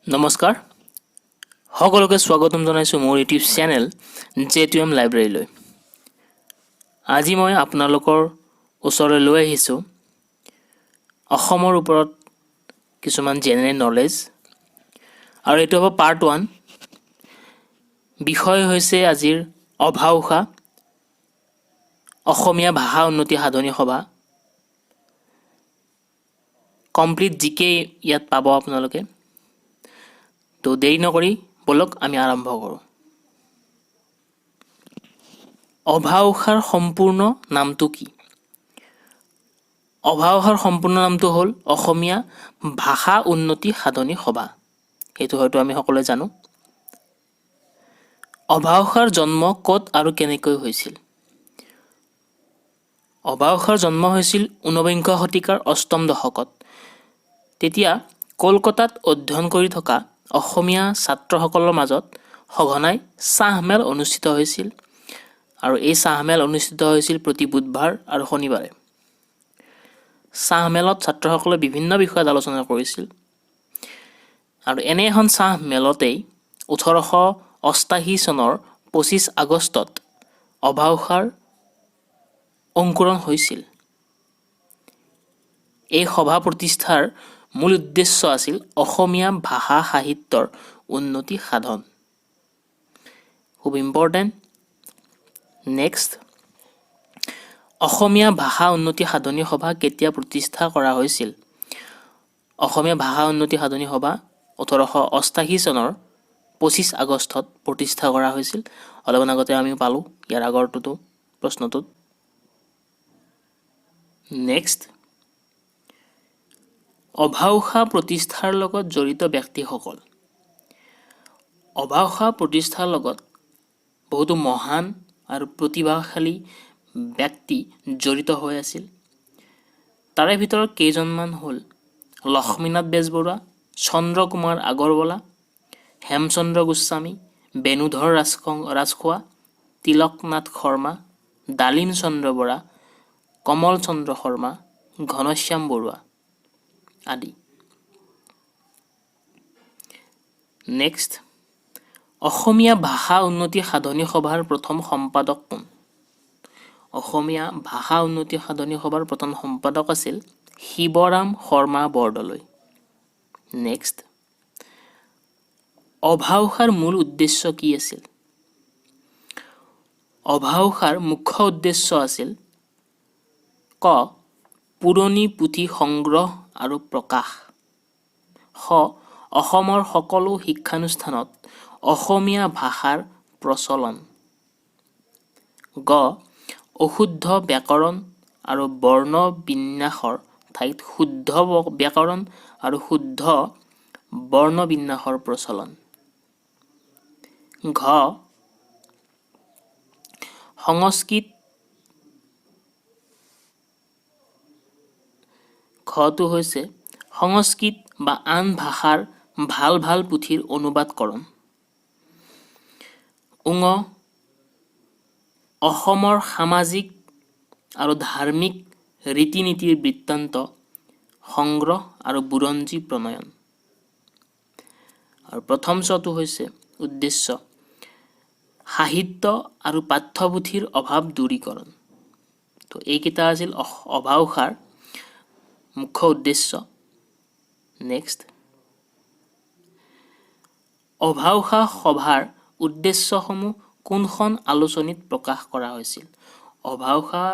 নমস্কাৰ সকলোকে স্বাগতম জনাইছো মোৰ ইউটিউব চেনেল JTM লাইব্ৰেৰীলৈ। আজি মই আপোনালোকৰ ওচৰলৈ লৈ আহিছো অসমৰ ওপৰত কিছুমান জেনেৰেল নলেজ আৰু এইটো হ'ব পাৰ্ট 1। বিষয় হৈছে আজিৰ অভাউষা অসমীয়া ভাষা উন্নতি সাধনী সভা। কমপ্লিট জিকে ইয়াত পাব আপোনালোকে। তো দেৰি নকৰি বলক আমি আৰম্ভ কৰোঁ। অভাউষাৰ সম্পূৰ্ণ নামটো কি? অভাউষাৰ সম্পূৰ্ণ নামটো হ'ল অসমীয়া ভাষা উন্নতি সাধনী সভা। সেইটো হয়তো আমি সকলোৱে জানো। অভাউষাৰ জন্ম ক'ত আৰু কেনেকৈ হৈছিল? অভাউষাৰ জন্ম হৈছিল ঊনবিংশ শতিকাৰ অষ্টম দশকত। তেতিয়া কলকাতাত অধ্যয়ন কৰি থকা অসমীয়া ছাত্ৰসকলৰ মাজত সঘনাই চাহমেল অনুষ্ঠিত হৈছিল আৰু এই চাহমেল অনুষ্ঠিত হৈছিল প্ৰতি বুধবাৰ আৰু শনিবাৰে। চাহমেলত ছাত্ৰসকলে বিভিন্ন বিষয়ত আলোচনা কৰিছিল আৰু এনে এখন চাহমেলতেই 1888 চনৰ 25 আগষ্টত অভাউষাৰ অংকুৰণ হৈছিল। এই সভা প্ৰতিষ্ঠাৰ মূল উদ্দেশ্য আছিল অসমীয়া ভাষা সাহিত্যৰ উন্নতি সাধন। খুব ইম্পৰ্টেণ্ট। নেক্সট, অসমীয়া ভাষা উন্নতি সাধনী সভা কেতিয়া প্ৰতিষ্ঠা কৰা হৈছিল? অসমীয়া ভাষা উন্নতি সাধনী সভা 1888 চনৰ 25 আগষ্টত প্ৰতিষ্ঠা কৰা হৈছিল। অলপমান আগতে আমি পালোঁ ইয়াৰ আগৰটোতো প্ৰশ্নটোত। নেক্সট, অভাউষা প্ৰতিষ্ঠাৰ লগত জড়িত ব্যক্তিসকল। অভাউষা প্ৰতিষ্ঠাৰ লগত বহুতো মহান আৰু প্ৰতিভাশালী ব্যক্তি জড়িত হৈ আছিল। তাৰে ভিতৰত কেইজনমান হ'ল লক্ষ্মীনাথ বেজবৰুৱা, চন্দ্ৰকুমাৰ আগৰৱালা, হেমচন্দ্ৰ গোস্বামী, বেণুধৰ ৰাজখোৱা, তিলকনাথ শৰ্মা, ডালিম চন্দ্ৰ বৰা, কমল চন্দ্ৰ শৰ্মা, ঘনশ্যাম বৰুৱা আদি। নেক্সট, অসমীয়া ভাষা উন্নতি সাধনী সভাৰ প্ৰথম সম্পাদক কোন? অসমীয়া ভাষা উন্নতি সাধনী সভাৰ প্ৰথম সম্পাদক আছিল শিৱৰাম শৰ্মা বৰদলৈ। নেক্সট, অভাউষাৰ মূল উদ্দেশ্য কি আছিল? অভাউষাৰ মুখ্য উদ্দেশ্য আছিল ক. পুৰণি পুথি সংগ্ৰহ আৰু প্ৰকাশ, খ. অসমৰ সকলো শিক্ষানুষ্ঠানত অসমীয়া ভাষাৰ প্ৰচলন, গ. অশুদ্ধ ব্যাকৰণ আৰু বৰ্ণ বিন্যাসৰ ঠাইত শুদ্ধ ব্যাকৰণ আৰু শুদ্ধ বৰ্ণ বিন্যাসৰ প্ৰচলন, ঘ. সংস্কৃত, ঘটো হৈছে সংস্কৃত বা আন ভাষাৰ ভাল ভাল পুথিৰ অনুবাদকৰণ, ঙ. অসমৰ সামাজিক আৰু ধাৰ্মিক ৰীতি নীতিৰ বৃত্তান্ত সংগ্ৰহ আৰু বুৰঞ্জী প্ৰণয়ন। আৰু প্ৰথম চটো হৈছে উদ্দেশ্য সাহিত্য আৰু পাঠ্যপুথিৰ অভাৱ দূৰীকৰণ। তো এইকেইটা আছিল অভাউষাৰ মুখ্য উদ্দেশ্য। নেক্সট, অভাউষা সভাৰ উদ্দেশ্যসমূহ কোনখন আলোচনীত প্ৰকাশ কৰা হৈছিল? অভাউষা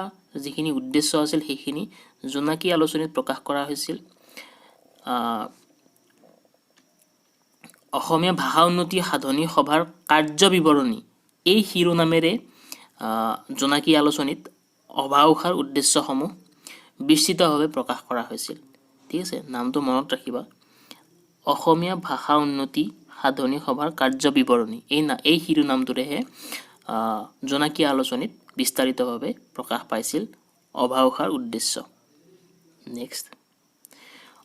যিখিনি উদ্দেশ্য আছিল সেইখিনি জোনাকী আলোচনীত প্ৰকাশ কৰা হৈছিল। অসমীয়া ভাষা উন্নতি সাধনী সভাৰ কাৰ্য বিৱৰণী এই শিৰোনামেৰে জোনাকী আলোচনীত অভাউষাৰ উদ্দেশ্যসমূহ বিস্তৃতভাৱে প্ৰকাশ কৰা হৈছিল। ঠিক আছে, নামটো মনত ৰাখিবা। অসমীয়া ভাষা উন্নতি সাধনী সভাৰ কাৰ্য বিৱৰণী এই শিৰোনামটোৰেহে জোনাকী আলোচনীত বিস্তাৰিতভাৱে প্ৰকাশ পাইছিল অভাউষাৰ উদ্দেশ্য। নেক্সট,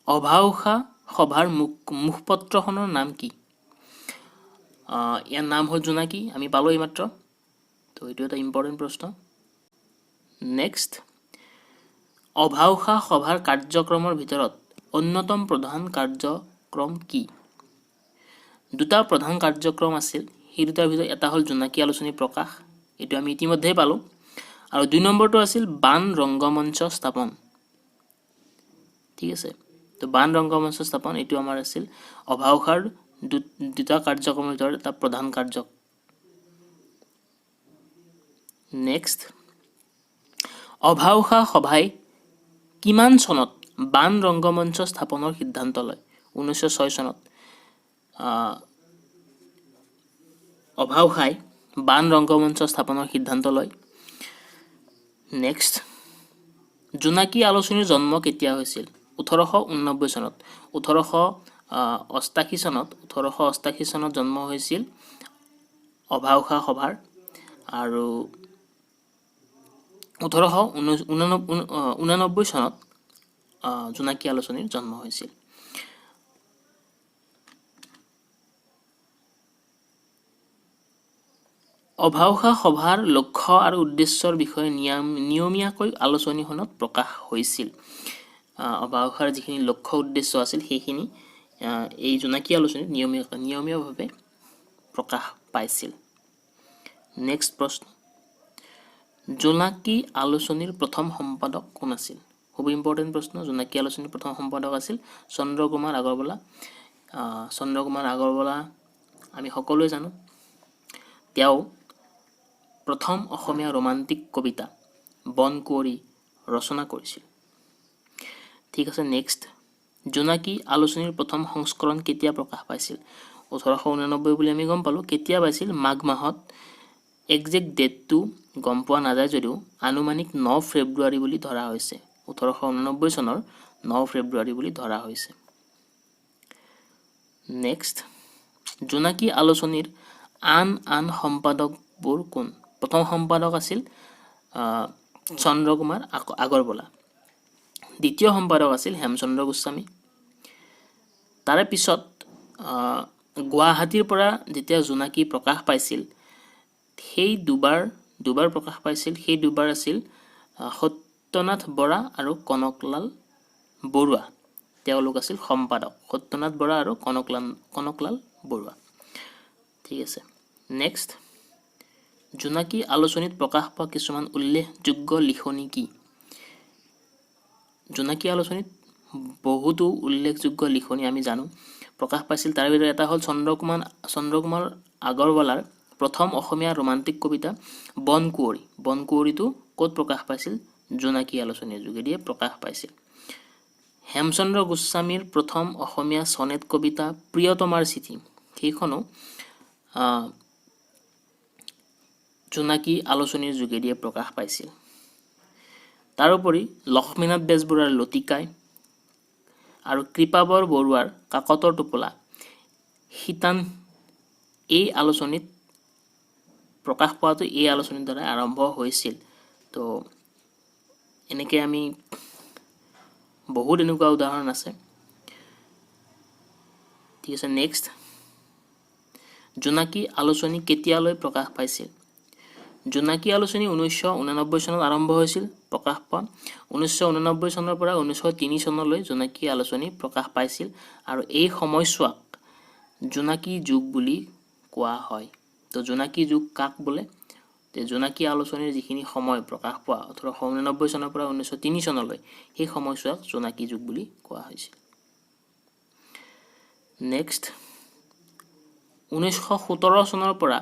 অভাউষা সভাৰ মুখপত্ৰখনৰ নাম কি? ইয়াৰ নাম হ'ল জোনাকী, আমি পালোঁ এইমাত্ৰ। তো এইটো এটা ইম্পৰ্টেণ্ট প্ৰশ্ন। নেক্সট, অভাউষা সভাৰ কাৰ্যক্ৰমৰ ভিতৰত অন্যতম প্ৰধান কাৰ্যক্ৰম কি? দুটা প্ৰধান কাৰ্যক্ৰম আছিল, সেই দুটাৰ ভিতৰত এটা হ'ল জোনাকী আলোচনী প্ৰকাশ, এইটো আমি ইতিমধ্যেই পালোঁ। আৰু 2 নম্বৰটো আছিল বান ৰংগমঞ্চ স্থাপন। ঠিক আছে, তো বান ৰংগমঞ্চ স্থাপন এইটো আমাৰ আছিল অভাউসাৰ দুটা কাৰ্যক্ৰমৰ ভিতৰত এটা প্ৰধান কাৰ্য। নেক্সট, অভাউসা সভাই কিমান চনত বান ৰংগমঞ্চ স্থাপনৰ সিদ্ধান্ত লয়? 1906 চনত অভাউসাই বান ৰংগমঞ্চ স্থাপনৰ সিদ্ধান্ত লয়। নেক্সট, জোনাকী আলোচনীৰ জন্ম কেতিয়া হৈছিল? 1889 চনত। 1888 চনত জন্ম হৈছিল অভাউসা সভাৰ, আৰু 1889 চনত জোনাকী আলোচনীৰ জন্ম হৈছিল। অভাউসা সভাৰ লক্ষ্য আৰু উদ্দেশ্যৰ বিষয়ে নিয়মীয়াকৈ আলোচনীখনত প্ৰকাশ হৈছিল। অভাউসাৰ যিখিনি লক্ষ্য উদ্দেশ্য আছিল সেইখিনি এই জোনাকী আলোচনীত নিয়মীয়াভাৱে প্ৰকাশ পাইছিল। নেক্সট প্ৰশ্ন, জোনাকী আলোচনীৰ প্ৰথম সম্পাদক কোন আছিল? খুব ইম্পৰ্টেণ্ট প্ৰশ্ন। জোনাকী আলোচনীৰ প্ৰথম সম্পাদক আছিল চন্দ্ৰকুমাৰ আগৰৱালা। চন্দ্ৰকুমাৰ আগৰৱালা আমি সকলোৱে জানো, তেওঁ প্ৰথম অসমীয়া ৰোমান্টিক কবিতা বন কুঁৱৰী ৰচনা কৰিছিল। ঠিক আছে, নেক্সট, জোনাকী আলোচনীৰ প্ৰথম সংস্কৰণ কেতিয়া প্ৰকাশ পাইছিল? 1889 বুলি আমি গম পালোঁ। কেতিয়া পাইছিল? মাঘ মাহত। একজেক্ট ডেটটো গম পোৱা নাযায় যদিও আনুমানিক 9 ফেব্ৰুৱাৰী বুলি ধৰা হৈছে। 1889 চনৰ 9 ফেব্ৰুৱাৰী বুলি ধৰা হৈছে। নেক্সট, জোনাকী আলোচনীৰ আন সম্পাদকবোৰ কোন? প্ৰথম সম্পাদক আছিল চন্দ্ৰকুমাৰ আগৰৱালা। দ্বিতীয় সম্পাদক আছিল হেমচন্দ্ৰ গোস্বামী। তাৰে পিছত গুৱাহাটীৰ পৰা যেতিয়া জোনাকী প্ৰকাশ পাইছিল, সেই দুবাৰ প্ৰকাশ পাইছিল। সেই দুবাৰ আছিল সত্যনাথ বৰা আৰু কনকলাল বৰুৱা, তেওঁলোক আছিল সম্পাদক। সত্যনাথ বৰা আৰু কনকলাল বৰুৱা। ঠিক আছে, নেক্সট, জোনাকী আলোচনীত প্ৰকাশ পোৱা কিছুমান উল্লেখযোগ্য লিখনি কি? জোনাকী আলোচনীত বহুতো উল্লেখযোগ্য লিখনি আমি জানো প্ৰকাশ পাইছিল। তাৰ ভিতৰত এটা হ'ল চন্দ্ৰকুমাৰ আগৰৱালাৰ প্ৰথম অসমীয়া ৰোমান্টিক কবিতা বন কুঁৱৰী। বন কুঁৱৰীটো ক'ত প্ৰকাশ পাইছিল? জোনাকী আলোচনীৰ যোগেদিয়ে প্ৰকাশ পাইছিল। হেমচন্দ্ৰ গোস্বামীৰ প্ৰথম অসমীয়া চনেট কবিতা প্ৰিয়তমাৰ চিঠি, সেইখনো জোনাকী আলোচনীৰ যোগেদিয়ে প্ৰকাশ পাইছিল। তাৰোপৰি লক্ষ্মীনাথ বেজবৰুৱাৰ লতিকাই আৰু কৃপাবৰ বৰুৱাৰ কাকতৰ টোপোলা শীতান এই আলোচনীত প্ৰকাশ পোৱাটো এই আলোচনীৰ দ্বাৰা আৰম্ভ হৈছিল। তো এনেকৈ আমি বহুত এনেকুৱা উদাহৰণ আছে। ঠিক আছে, নেক্সট, জোনাকী আলোচনী কেতিয়ালৈ প্ৰকাশ পাইছিল? জোনাকী আলোচনী 1989 চনত আৰম্ভ হৈছিল প্ৰকাশ পোৱা। 1989 চনৰ পৰা 1903 চনলৈ জোনাকী আলোচনী প্ৰকাশ পাইছিল, আৰু এই সময়ছোৱাক জোনাকী যুগ বুলি কোৱা হয়। তো জোনাকী যুগ কাক বোলে? জোনাকী আলোচনীৰ যিখিনি সময় প্ৰকাশ পোৱা 1889 চনৰ পৰা 1903 চনলৈ, সেই সময়ছোৱাক জোনাকী যুগ বুলি কোৱা হৈছিল। নেক্সট, 1917 চনৰ পৰা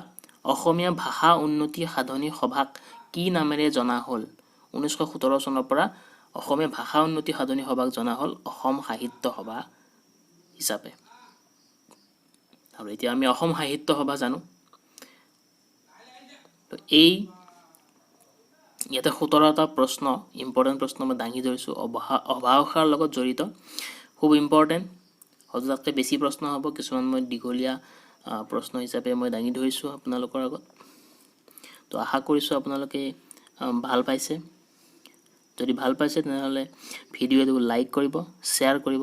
অসমীয়া ভাষা উন্নতি সাধনী সভাক কি নামেৰে জনা হ'ল? 1917 চনৰ পৰা অসমীয়া ভাষা উন্নতি সাধনী সভাক জনা হ'ল অসম সাহিত্য সভা হিচাপে। আৰু এতিয়া আমি অসম সাহিত্য সভা জানো। তো ইয়াতে 17টা প্ৰশ্ন, ইম্পৰ্টেণ্ট প্ৰশ্ন মই দাঙি ধৰিছোঁ অভাউসাৰ লগত জড়িত, খুব ইম্পৰ্টেণ্ট। হয়তো তাতকৈ বেছি প্ৰশ্ন হ'ব, কিছুমান মই দীঘলীয়া প্ৰশ্ন হিচাপে মই দাঙি ধৰিছোঁ আপোনালোকৰ আগত। তো আশা কৰিছোঁ আপোনালোকে ভাল পাইছে। যদি ভাল পাইছে তেনেহ'লে ভিডিঅ'টো লাইক কৰিব, শ্বেয়াৰ কৰিব,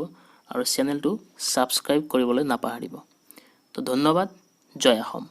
আৰু চেনেলটো ছাবস্ক্ৰাইব কৰিবলৈ নাপাহৰিব। তো ধন্যবাদ। জয় অসম।